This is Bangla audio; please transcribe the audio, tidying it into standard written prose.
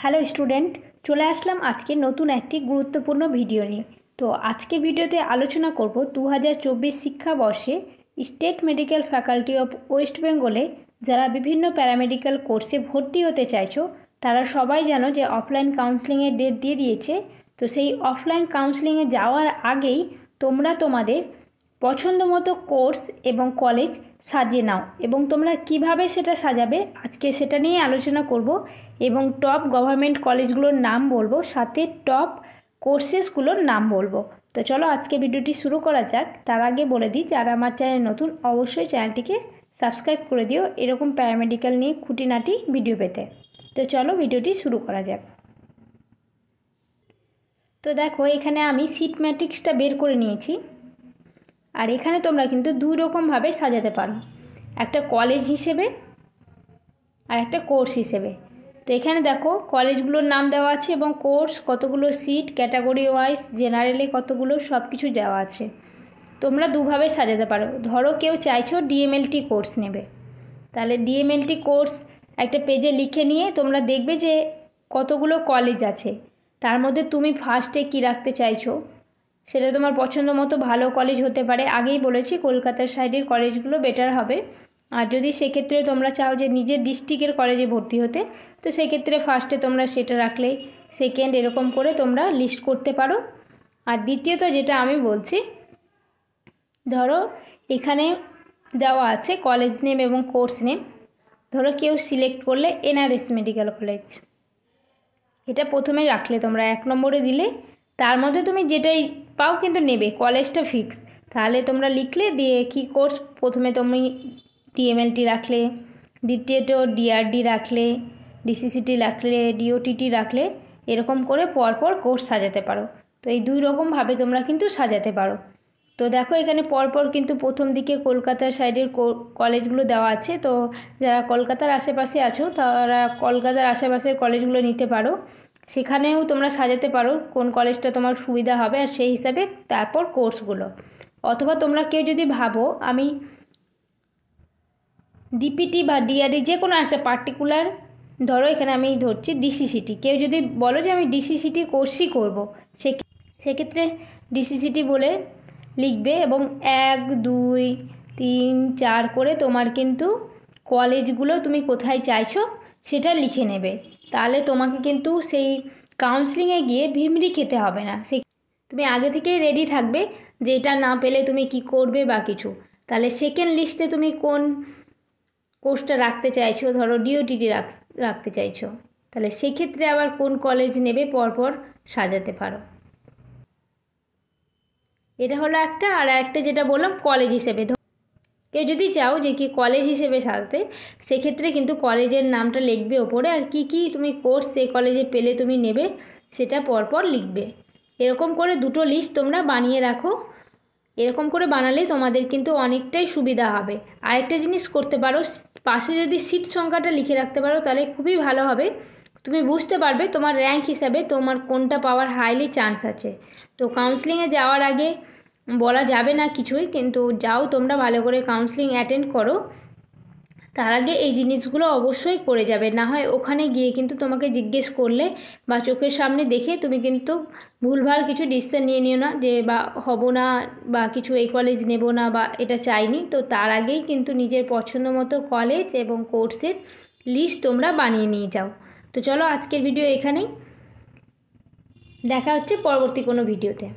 হ্যালো স্টুডেন্ট, চলে আসলাম আজকে নতুন একটি গুরুত্বপূর্ণ ভিডিও নিয়ে। তো আজকের ভিডিওতে আলোচনা করব 2024 শিক্ষাবর্ষে state medical faculty of West বেঙ্গলে যারা বিভিন্ন প্যারামেডিক্যাল কোর্সে ভর্তি হতে চাইছো তারা সবাই জানো যে অফলাইন কাউন্সেলিংয়ের ডেট দিয়ে দিয়েছে। তো সেই অফলাইন কাউন্সেলিংয়ে যাওয়ার আগেই তোমরা তোমাদের পছন্দ মতো কোর্স এবং কলেজ সাজিয়ে নাও এবং তোমরা কিভাবে সেটা সাজাবে আজকে সেটা নিয়ে আলোচনা করব এবং টপ গভর্নমেন্ট কলেজগুলোর নাম বলবো, সাথে টপ কোর্সেসগুলোর নাম বলবো। তো চলো আজকে ভিডিওটি শুরু করা যাক। তার আগে বলে দিই, যারা আমার চ্যানেল নতুন অবশ্যই চ্যানেলটিকে সাবস্ক্রাইব করে দিও এরকম প্যারামেডিক্যাল নিয়ে খুঁটিনাটি ভিডিও পেতে। তো চলো ভিডিওটি শুরু করা যাক। তো দেখো, এখানে আমি সিট ম্যাট্রিক্সটা বের করে নিয়েছি। আর এখানে তোমরা কিন্তু দুই রকমভাবে সাজাতে পারো, একটা কলেজ হিসেবে আর একটা কোর্স হিসেবে। তো এখানে দেখো কলেজগুলোর নাম দেওয়া আছে এবং কোর্স কতগুলো সিট, ক্যাটাগরি ওয়াইজ, জেনারেলে কতগুলো, সব কিছু দেওয়া আছে। তোমরা দুভাবে সাজাতে পারো। ধরো কেউ চাইছো ডিএমএলটি কোর্স নেবে, তাহলে ডিএমএলটি কোর্স একটা পেজে লিখে নিয়ে তোমরা দেখবে যে কতগুলো কলেজ আছে, তার মধ্যে তুমি ফার্স্টে কী রাখতে চাইছো সেটা তোমার পছন্দ মতো ভালো কলেজ হতে পারে। আগেই বলেছি কলকাতার সাইডের কলেজগুলো বেটার হবে। আর যদি সেক্ষেত্রে তোমরা চাও যে নিজের ডিস্ট্রিক্টের কলেজে ভর্তি হতে, তো সেক্ষেত্রে ফার্স্টে তোমরা সেটা রাখলে, সেকেন্ড এরকম করে তোমরা লিস্ট করতে পারো। আর দ্বিতীয়ত যেটা আমি বলছি, ধরো এখানে দেওয়া আছে কলেজ নেম এবং কোর্স নেম। ধরো কেউ সিলেক্ট করলে এনআরএস মেডিকেল কলেজ, এটা প্রথমে রাখলে তোমরা 1 নম্বরে দিলে, তার মধ্যে তুমি যেটাই পাও কিন্তু নেবে, কলেজটা ফিক্স। তাহলে তোমরা লিখলে দিয়ে কি কোর্স, প্রথমে তুমি ডিএমএলটি রাখলে, দ্বিতীয়ত ডিআরডি রাখলে, ডিসিসিটি রাখলে, ডিওটিটি রাখলে, এরকম করে পরপর কোর্স সাজাতে পারো। তো এই দুই রকমভাবে তোমরা কিন্তু সাজাতে পারো। তো দেখো এখানে পরপর কিন্তু প্রথম দিকে কলকাতার সাইডের কলেজগুলো দেওয়া আছে। তো যারা কলকাতার আশেপাশে আছো তারা কলকাতার আশেপাশের কলেজগুলো নিতে পারো, সেখানেও তোমরা সাজাতে পারো কোন কলেজটা তোমার সুবিধা হবে, আর সেই হিসাবে তারপর কোর্সগুলো। অথবা তোমরা কেউ যদি ভাবো আমি ডিপিটি বা ডিআরডি যে কোনো একটা পার্টিকুলার, ধরো এখানে আমি ধরছি ডিসিসিটি, কেউ যদি বলো যে আমি ডিসিসিটি কোর্সই করবো, সেক্ষেত্রে ডিসিসিটি বলে লিখবে এবং 1 2 3 4 করে তোমার কিন্তু কলেজগুলো তুমি কোথায় চাইছো সেটা লিখে নেবে। তাহলে তোমাকে কিন্তু সেই কাউন্সেলিংয়ে গিয়ে ভিমড়ি খেতে হবে না। তুমি আগে থেকেই রেডি থাকবে যে এটা না পেলে তুমি কি করবে বা কিছু। তাহলে সেকেন্ড লিস্টে তুমি কোন কোর্সটা রাখতে চাইছো, ধরো ডিওটিটি রাখতে চাইছো, তাহলে সেক্ষেত্রে আবার কোন কলেজ নেবে পরপর সাজাতে পারো। এটা হলো একটা। আর একটা যেটা বললাম কলেজ হিসেবে, কেউ যদি চাও যে কি কলেজ হিসেবে সাজাতে, সেক্ষেত্রে কিন্তু কলেজের নামটা লিখবে ওপরে, আর কি কি তুমি কোর্স সেই কলেজে পেলে তুমি নেবে সেটা পরপর লিখবে। এরকম করে দুটো লিস্ট তোমরা বানিয়ে রাখো। এরকম করে বানালে তোমাদের কিন্তু অনেকটাই সুবিধা হবে। আরেকটা জিনিস করতে পারো, পাশে যদি সিট সংখ্যাটা লিখে রাখতে পারো তাহলে খুবই ভালো হবে। তুমি বুঝতে পারবে তোমার র্যাঙ্ক হিসাবে তোমার কোনটা পাওয়ার হাইলি চান্স আছে। তো কাউন্সেলিংয়ে যাওয়ার আগে বলা যাবে না কিছুই, কিন্তু যাও তোমরা ভালো করে কাউন্সেলিং অ্যাটেন্ড করো, তার আগে এই জিনিসগুলো অবশ্যই করে যাবে। না হয় ওখানে গিয়ে কিন্তু তোমাকে জিজ্ঞেস করলে বা চোখের সামনে দেখে তুমি কিন্তু ভুলভাল কিছু ডিসিশন নিয়ে নিও না যে বা হব না বা কিছু, এই কলেজ নেব না বা এটা চাইনি। তো তার আগেই কিন্তু নিজের পছন্দ মতো কলেজ এবং কোর্সের লিস্ট তোমরা বানিয়ে নিয়ে যাও। তো চলো আজকের ভিডিও এখানেই, দেখা হচ্ছে পরবর্তী কোনো ভিডিওতে।